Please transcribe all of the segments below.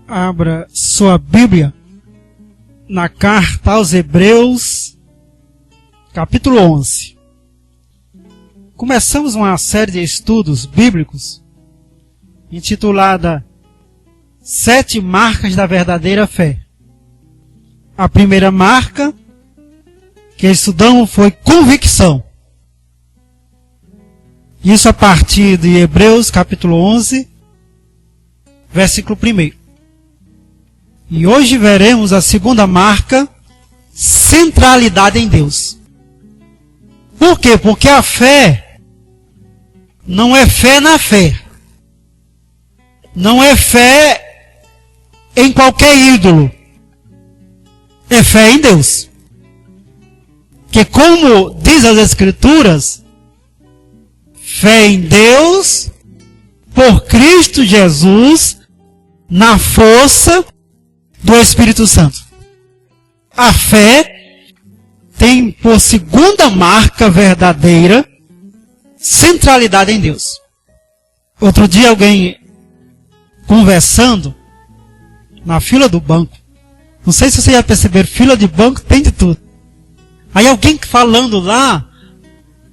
Abra sua Bíblia na carta aos Hebreus, capítulo 11. Começamos uma série de estudos bíblicos intitulada 7 Marcas da Verdadeira Fé. A primeira marca que estudamos foi convicção. Isso a partir de Hebreus capítulo 11, versículo 1. E hoje veremos a segunda marca, centralidade em Deus. Por quê? Porque a fé não é fé na fé. Não é fé em qualquer ídolo. É fé em Deus. Que como diz as Escrituras, fé em Deus, por Cristo Jesus, na força do Espírito Santo. A fé tem por segunda marca verdadeira centralidade em Deus. Outro dia alguém conversando na fila do banco. Não sei se você já perceberam, fila de banco tem de tudo. Aí alguém falando lá,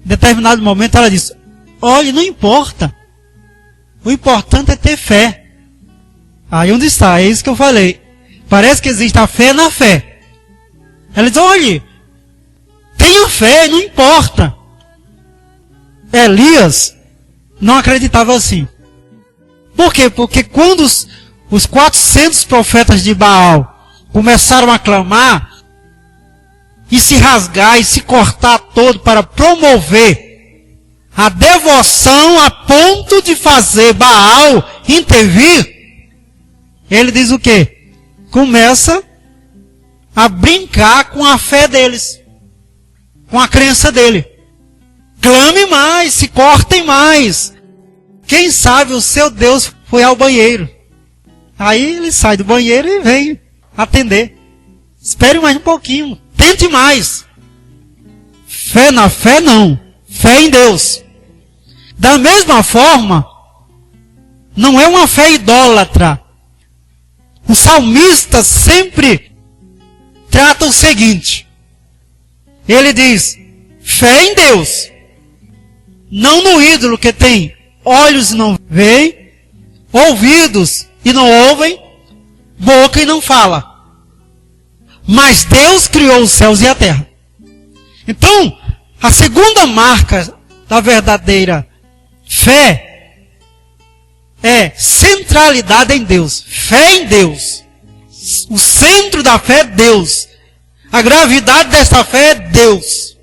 em determinado momento ela disse: olha, não importa. O importante é ter fé. Aí onde está? É isso que eu falei. Parece que existe a fé na fé. Ela diz: olha, tenha fé, não importa. Elias não acreditava assim. Por quê? Porque quando os 400 profetas de Baal começaram a clamar e se rasgar e se cortar todo para promover a devoção a ponto de fazer Baal intervir, ele diz o quê? Começa a brincar com a fé deles, com a crença dele. Clame mais, se cortem mais. Quem sabe o seu Deus foi ao banheiro. Aí ele sai do banheiro e vem atender. Espere mais um pouquinho, tente mais. Fé na fé não, fé em Deus. Da mesma forma, não é uma fé idólatra. O salmista sempre trata o seguinte. Ele diz: fé em Deus, não no ídolo que tem olhos e não veem, ouvidos e não ouvem, boca e não fala. Mas Deus criou os céus e a terra. Então, a segunda marca da verdadeira fé é centralidade em Deus. Fé em Deus. O centro da fé é Deus. A gravidade dessa fé é Deus.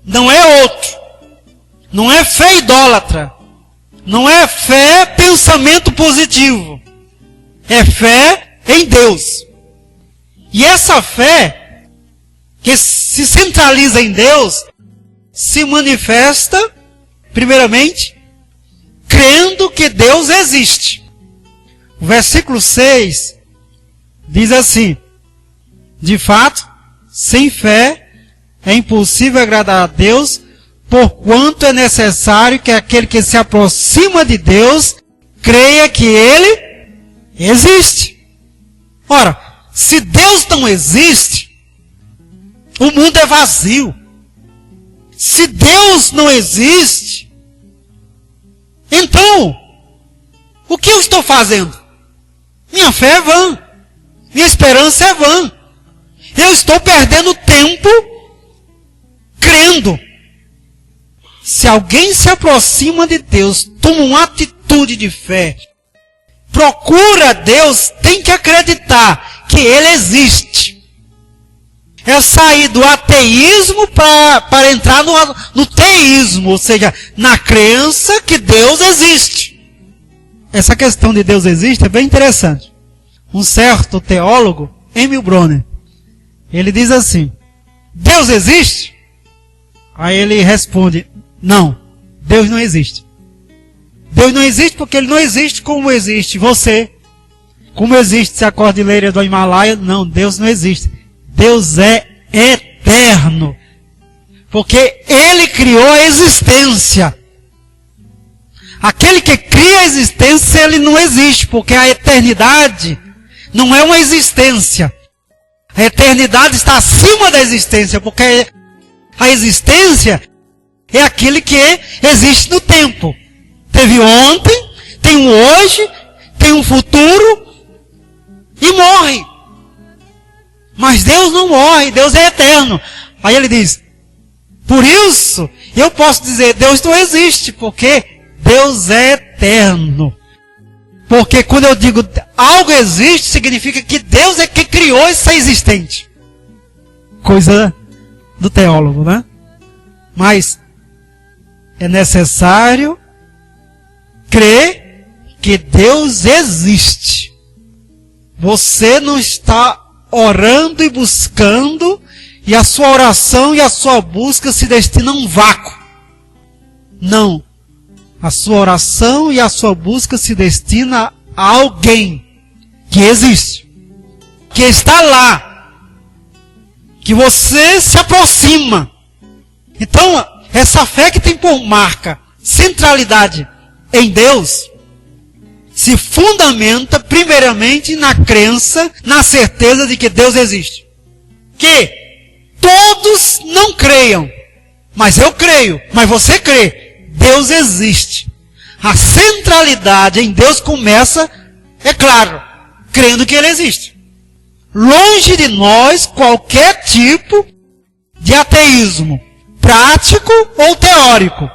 Não é outro. Não é fé idólatra. Não é fé pensamento positivo. É fé em Deus. E essa fé que se centraliza em Deus se manifesta, primeiramente, crendo que Deus existe. O versículo 6 diz assim: de fato, sem fé é impossível agradar a Deus, porquanto é necessário que aquele que se aproxima de Deus creia que Ele existe. Ora, se Deus não existe, o mundo é vazio. Se Deus não existe, então, o que eu estou fazendo? Minha fé é vã. Minha esperança é vã. Eu estou perdendo tempo crendo. Se alguém se aproxima de Deus, toma uma atitude de fé, procura Deus, tem que acreditar que Ele existe. É sair do ateísmo para entrar no teísmo, ou seja, na crença que Deus existe. Essa questão de Deus existe é bem interessante. Um certo teólogo, Emil Brunner, ele diz assim: Deus existe? Aí ele responde: não, Deus não existe. Deus não existe porque Ele não existe como existe você. Como existe a cordilheira do Himalaia. Não, Deus não existe. Deus é eterno. Porque Ele criou a existência. Aquele que cria a existência, ele não existe, porque a eternidade Não é uma existência. A eternidade está acima da existência, porque a existência é aquele que existe no tempo. Teve ontem, tem um hoje, tem um futuro e morre. Mas Deus não morre, Deus é eterno. Aí ele diz, por isso eu posso dizer, Deus não existe, porque Deus é eterno. Porque quando eu digo algo existe, significa que Deus é que criou esse existente. Coisa do teólogo, né? Mas é necessário crer que Deus existe. Você não está orando e buscando, e a sua oração e a sua busca se destinam a um vácuo. Não. A sua oração e a sua busca se destina a alguém que existe, que está lá, que você se aproxima. Então, essa fé que tem por marca centralidade em Deus, se fundamenta primeiramente na crença, na certeza de que Deus existe. Que todos não creiam, mas eu creio, mas você crê. Deus existe. A centralidade em Deus começa, é claro, crendo que Ele existe. Longe de nós qualquer tipo de ateísmo, prático ou teórico.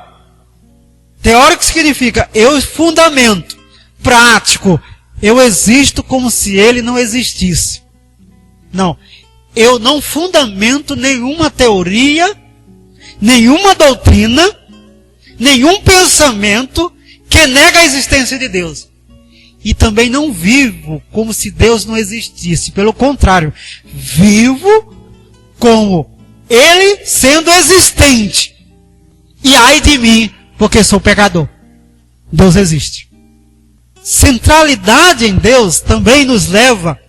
Teórico significa eu fundamento. Prático, eu existo como se Ele não existisse. Não, eu não fundamento nenhuma teoria, nenhuma doutrina, nenhum pensamento que nega a existência de Deus. E também não vivo como se Deus não existisse. Pelo contrário, vivo como Ele sendo existente. E ai de mim, porque sou pecador. Deus existe. Centralidade em Deus também nos leva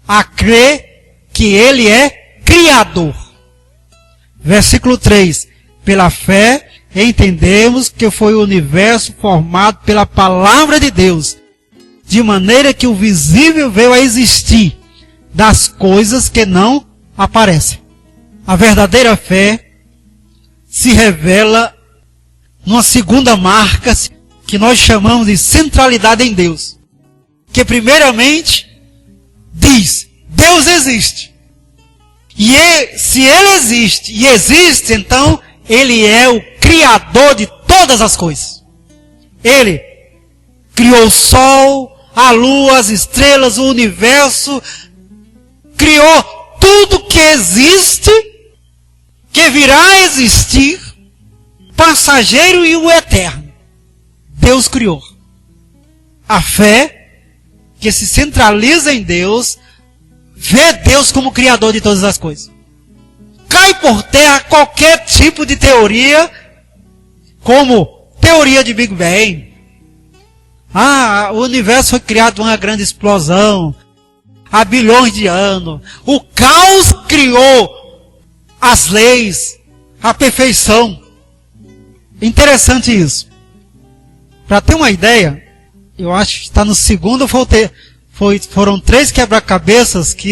a crer que Ele é Criador. Versículo 3. Pela fé, entendemos que foi o universo formado pela palavra de Deus, de maneira que o visível veio a existir das coisas que não aparecem. A verdadeira fé se revela numa segunda marca que nós chamamos de centralidade em Deus. Que primeiramente diz, Deus existe. E se Ele existe, e existe, então Ele é o Criador de todas as coisas. Ele criou o sol, a lua, as estrelas, o universo, criou tudo que existe, que virá a existir, passageiro e o eterno. Deus criou. A fé que se centraliza em Deus, vê Deus como Criador de todas as coisas. Cai por terra qualquer tipo de teoria, como teoria de Big Bang. O universo foi criado numa grande explosão, há bilhões de anos. O caos criou as leis, a perfeição. Interessante isso. Para ter uma ideia, eu acho que está no segundo, foram 3 quebra-cabeças que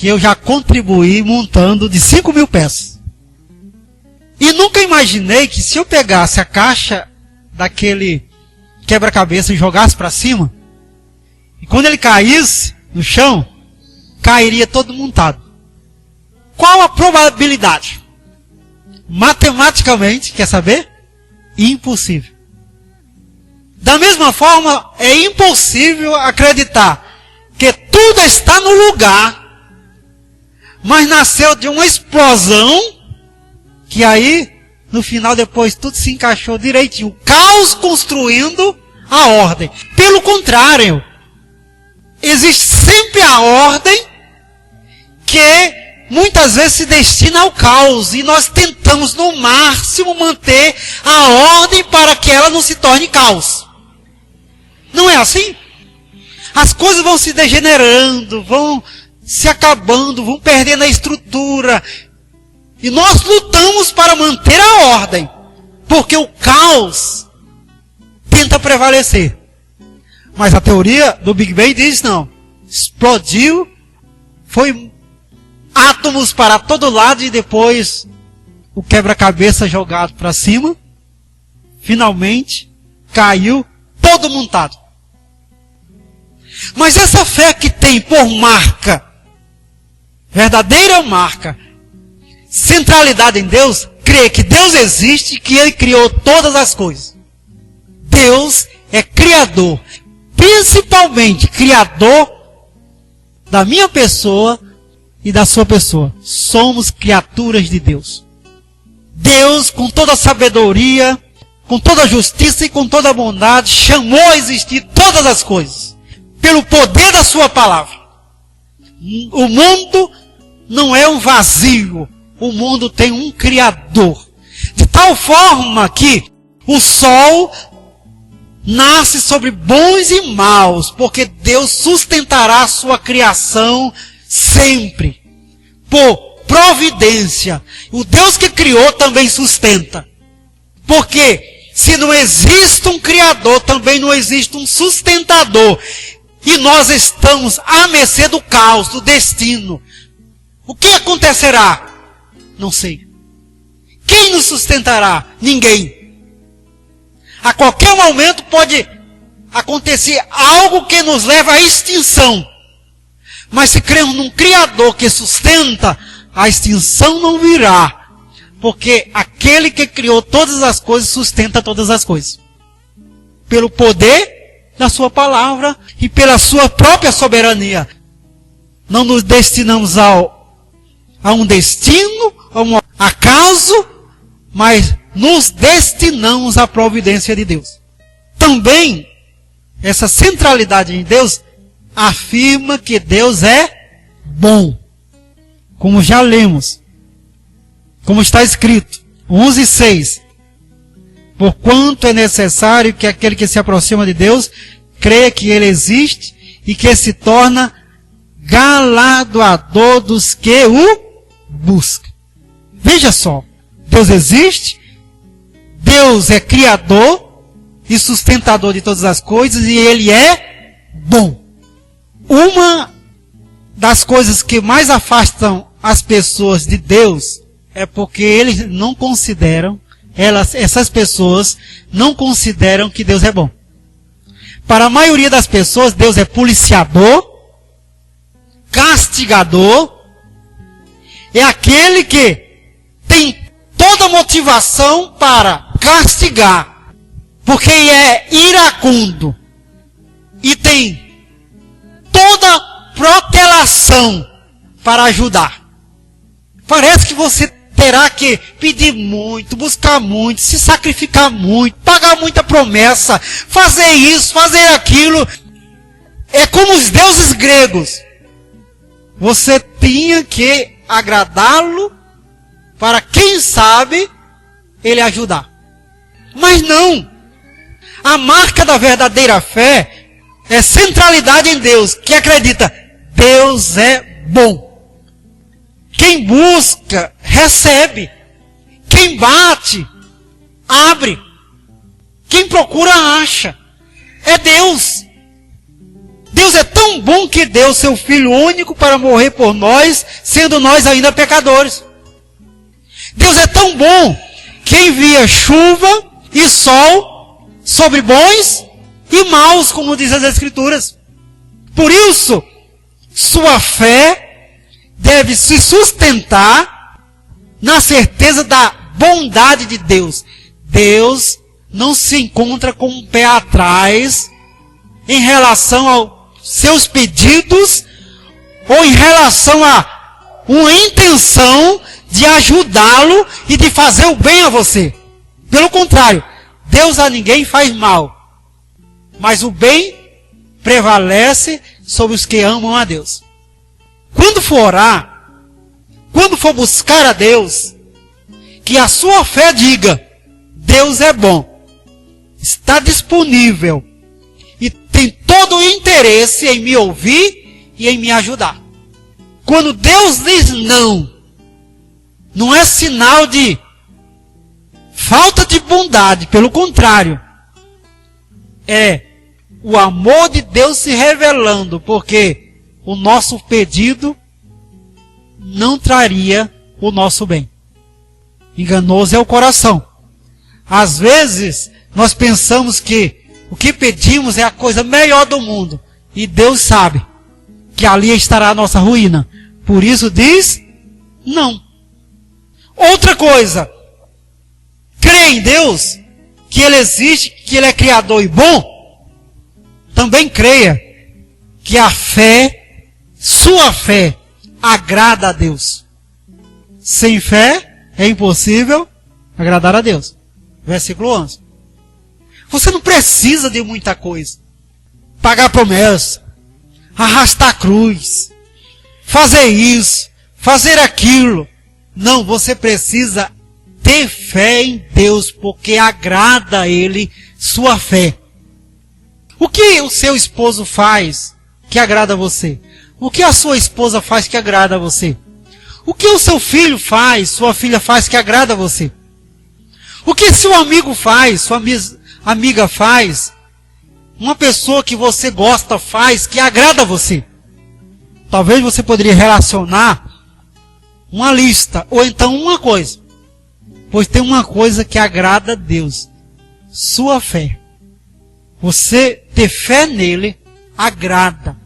eu já contribuí montando de 5.000 peças. E nunca imaginei que se eu pegasse a caixa daquele quebra-cabeça e jogasse para cima, e quando ele caísse no chão, cairia todo montado. Qual a probabilidade? Matematicamente, quer saber? Impossível. Da mesma forma, é impossível acreditar que tudo está no lugar, mas nasceu de uma explosão, que aí, no final, depois, tudo se encaixou direitinho. O caos construindo a ordem. Pelo contrário, existe sempre a ordem que muitas vezes se destina ao caos. E nós tentamos, no máximo, manter a ordem para que ela não se torne caos. Não é assim? As coisas vão se degenerando, vão se acabando, vão perdendo a estrutura. E nós lutamos para manter a ordem, porque o caos tenta prevalecer. Mas a teoria do Big Bang diz não. explodiu, foi átomos para todo lado e depois o quebra-cabeça jogado para cima, finalmente caiu todo montado. Mas essa fé que tem por marca, verdadeira marca, centralidade em Deus, crê que Deus existe e que Ele criou todas as coisas. Deus é criador, principalmente criador da minha pessoa e da sua pessoa. Somos criaturas de Deus. Deus, com toda a sabedoria, com toda a justiça e com toda a bondade, chamou a existir todas as coisas, pelo poder da sua palavra. O mundo não é um vazio, o mundo tem um Criador. De tal forma que o sol nasce sobre bons e maus, porque Deus sustentará a sua criação sempre, por providência. O Deus que criou também sustenta. Porque se não existe um Criador, também não existe um sustentador. E nós estamos à mercê do caos, do destino. O que acontecerá? Não sei. Quem nos sustentará? Ninguém. A qualquer momento pode acontecer algo que nos leva à extinção. Mas se cremos num Criador que sustenta, a extinção não virá. Porque aquele que criou todas as coisas sustenta todas as coisas. Pelo poder da sua palavra e pela sua própria soberania. Não nos destinamos a um destino, a um acaso, mas nos destinamos à providência de Deus. Também, essa centralidade em Deus afirma que Deus é bom. Como já lemos, como está escrito, 11:6. Porquanto é necessário que aquele que se aproxima de Deus creia que Ele existe e que se torna galardoador dos que o buscam. Veja só, Deus existe, Deus é criador e sustentador de todas as coisas e Ele é bom. Uma das coisas que mais afastam as pessoas de Deus é porque eles não consideram, essas pessoas não consideram que Deus é bom. Para a maioria das pessoas, Deus é policiador, castigador, é aquele que tem toda motivação para castigar, porque é iracundo e tem toda protelação para ajudar. Parece que você terá que pedir muito, buscar muito, se sacrificar muito, pagar muita promessa, fazer isso, fazer aquilo. É como os deuses gregos. Você tinha que agradá-lo para, quem sabe, ele ajudar. Mas não. A marca da verdadeira fé é centralidade em Deus, que acredita, Deus é bom. Quem busca, recebe. Quem bate, abre. Quem procura, acha. É Deus. Deus é tão bom que deu seu Filho único para morrer por nós, sendo nós ainda pecadores. Deus é tão bom que envia chuva e sol sobre bons e maus, como diz as Escrituras. Por isso, sua fé deve se sustentar na certeza da bondade de Deus. Deus não se encontra com um pé atrás em relação aos seus pedidos ou em relação a uma intenção de ajudá-lo e de fazer o bem a você. Pelo contrário, Deus a ninguém faz mal, mas o bem prevalece sobre os que amam a Deus. Quando for orar, quando for buscar a Deus, que a sua fé diga, Deus é bom, está disponível e tem todo o interesse em me ouvir e em me ajudar. Quando Deus diz não, não é sinal de falta de bondade, pelo contrário, é o amor de Deus se revelando, porque o nosso pedido não traria o nosso bem. Enganoso é o coração. Às vezes, nós pensamos que o que pedimos é a coisa melhor do mundo. E Deus sabe que ali estará a nossa ruína. Por isso diz, não. Outra coisa, crê em Deus, que Ele existe, que Ele é criador e bom. Também creia que a fé, sua fé, agrada a Deus. Sem fé é impossível agradar a Deus. Versículo 11. Você não precisa de muita coisa. Pagar promessa, arrastar a cruz, fazer isso, fazer aquilo. Não, você precisa ter fé em Deus, porque agrada a Ele sua fé. O que o seu esposo faz que agrada a você? O que a sua esposa faz que agrada a você? O que o seu filho faz, sua filha faz que agrada a você? O que seu amigo faz, sua amiga faz, uma pessoa que você gosta faz que agrada a você? Talvez você poderia relacionar uma lista, ou então uma coisa. Pois tem uma coisa que agrada a Deus. Sua fé. Você ter fé nele agrada.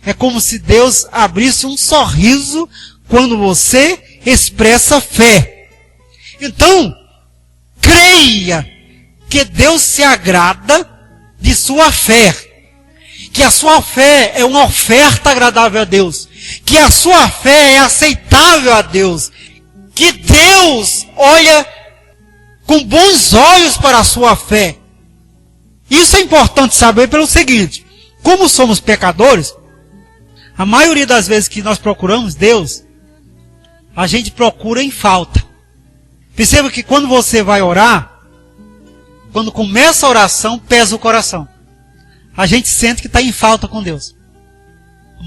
É como se Deus abrisse um sorriso quando você expressa fé. Então, creia que Deus se agrada de sua fé. Que a sua fé é uma oferta agradável a Deus. Que a sua fé é aceitável a Deus. Que Deus olha com bons olhos para a sua fé. Isso é importante saber pelo seguinte: como somos pecadores, a maioria das vezes que nós procuramos Deus, a gente procura em falta. Perceba que quando você vai orar, quando começa a oração, pesa o coração. A gente sente que está em falta com Deus.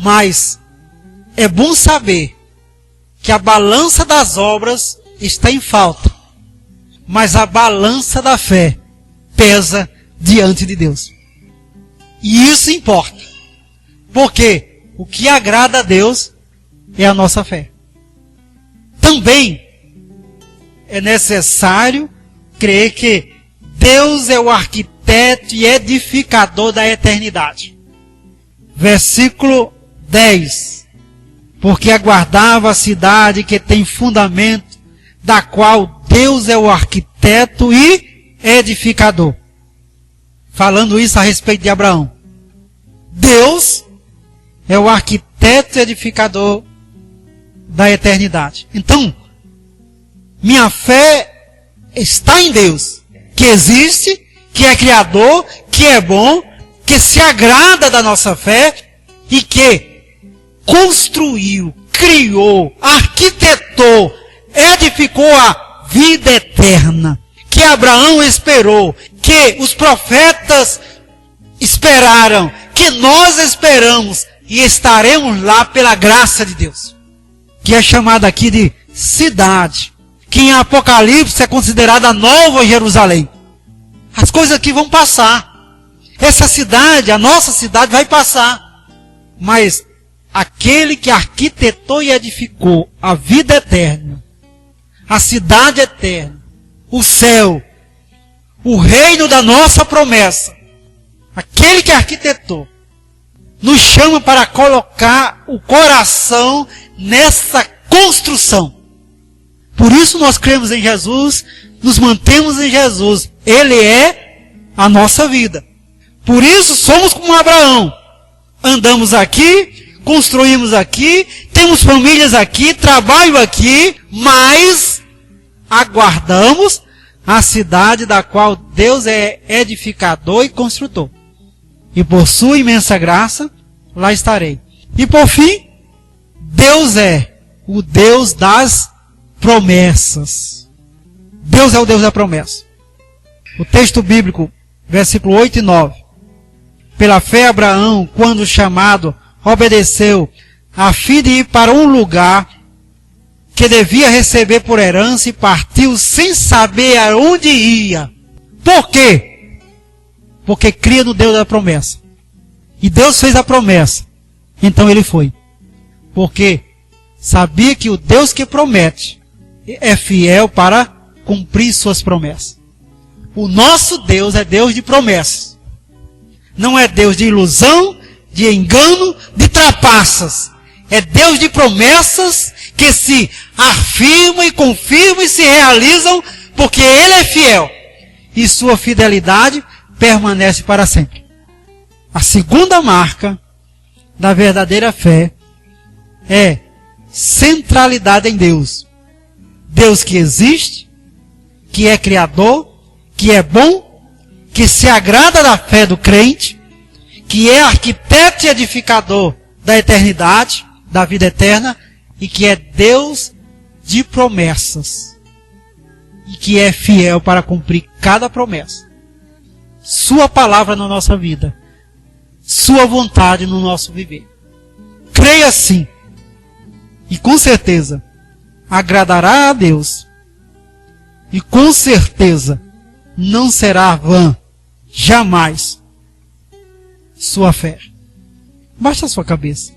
Mas é bom saber que a balança das obras está em falta. Mas a balança da fé pesa diante de Deus. E isso importa. Porque o que agrada a Deus é a nossa fé. Também é necessário crer que Deus é o arquiteto e edificador da eternidade. Versículo 10. Porque aguardava a cidade que tem fundamento, da qual Deus é o arquiteto e edificador. Falando isso a respeito de Abraão. Deus é o arquiteto e edificador da eternidade. Então, minha fé está em Deus, que existe, que é criador, que é bom, que se agrada da nossa fé e que construiu, criou, arquitetou, edificou a vida eterna, que Abraão esperou, que os profetas esperaram, que nós esperamos e estaremos lá pela graça de Deus, que é chamada aqui de cidade, que em Apocalipse é considerada a Nova Jerusalém. As coisas aqui vão passar. Essa cidade, a nossa cidade, vai passar. Mas aquele que arquitetou e edificou a vida eterna, a cidade eterna, o céu, o reino da nossa promessa, aquele que arquitetou, nos chama para colocar o coração nessa construção. Por isso nós cremos em Jesus, nos mantemos em Jesus. Ele é a nossa vida. Por isso somos como Abraão. Andamos aqui, construímos aqui, temos famílias aqui, trabalho aqui, mas aguardamos a cidade da qual Deus é edificador e construtor. E por sua imensa graça, lá estarei. E por fim, Deus é o Deus das promessas. Deus é o Deus da promessa. O texto bíblico, versículo 8 e 9. Pela fé Abraão, quando chamado, obedeceu, a fim de ir para um lugar que devia receber por herança e partiu sem saber aonde ia. Por quê? Porque cria no Deus da promessa. E Deus fez a promessa. Então ele foi. Porque sabia que o Deus que promete é fiel para cumprir suas promessas. O nosso Deus é Deus de promessas. Não é Deus de ilusão, de engano, de trapaças. É Deus de promessas que se afirmam e confirmam e se realizam porque Ele é fiel. E sua fidelidade permanece para sempre. A segunda marca da verdadeira fé é centralidade em Deus. Deus que existe, que é criador, que é bom, que se agrada da fé do crente, que é arquiteto e edificador da eternidade, da vida eterna, e que é Deus de promessas, e que é fiel para cumprir cada promessa. Sua palavra na nossa vida, sua vontade no nosso viver. Creia sim, e com certeza agradará a Deus, e com certeza não será vã, jamais, sua fé. Baixe a sua cabeça.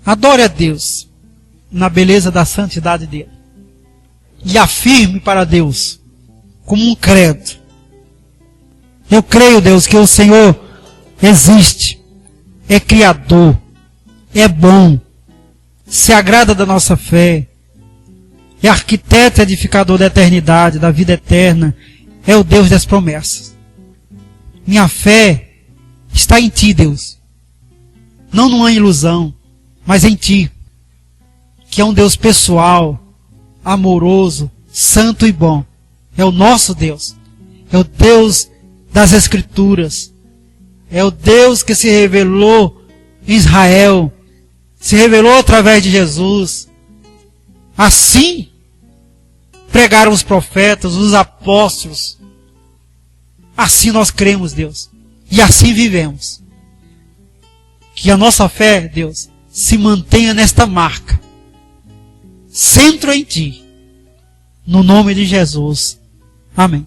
Adore a Deus na beleza da santidade dele. E afirme para Deus, como um credo: eu creio, Deus, que o Senhor existe, é criador, é bom, se agrada da nossa fé, é arquiteto e edificador da eternidade, da vida eterna, é o Deus das promessas. Minha fé está em Ti, Deus. Não numa ilusão, mas em Ti, que é um Deus pessoal, amoroso, santo e bom. É o nosso Deus. É o Deus das Escrituras. É o Deus que se revelou em Israel, se revelou através de Jesus. Assim pregaram os profetas, os apóstolos. Assim nós cremos, Deus. E assim vivemos. Que a nossa fé, Deus, se mantenha nesta marca. Centro em Ti. No nome de Jesus. Amém.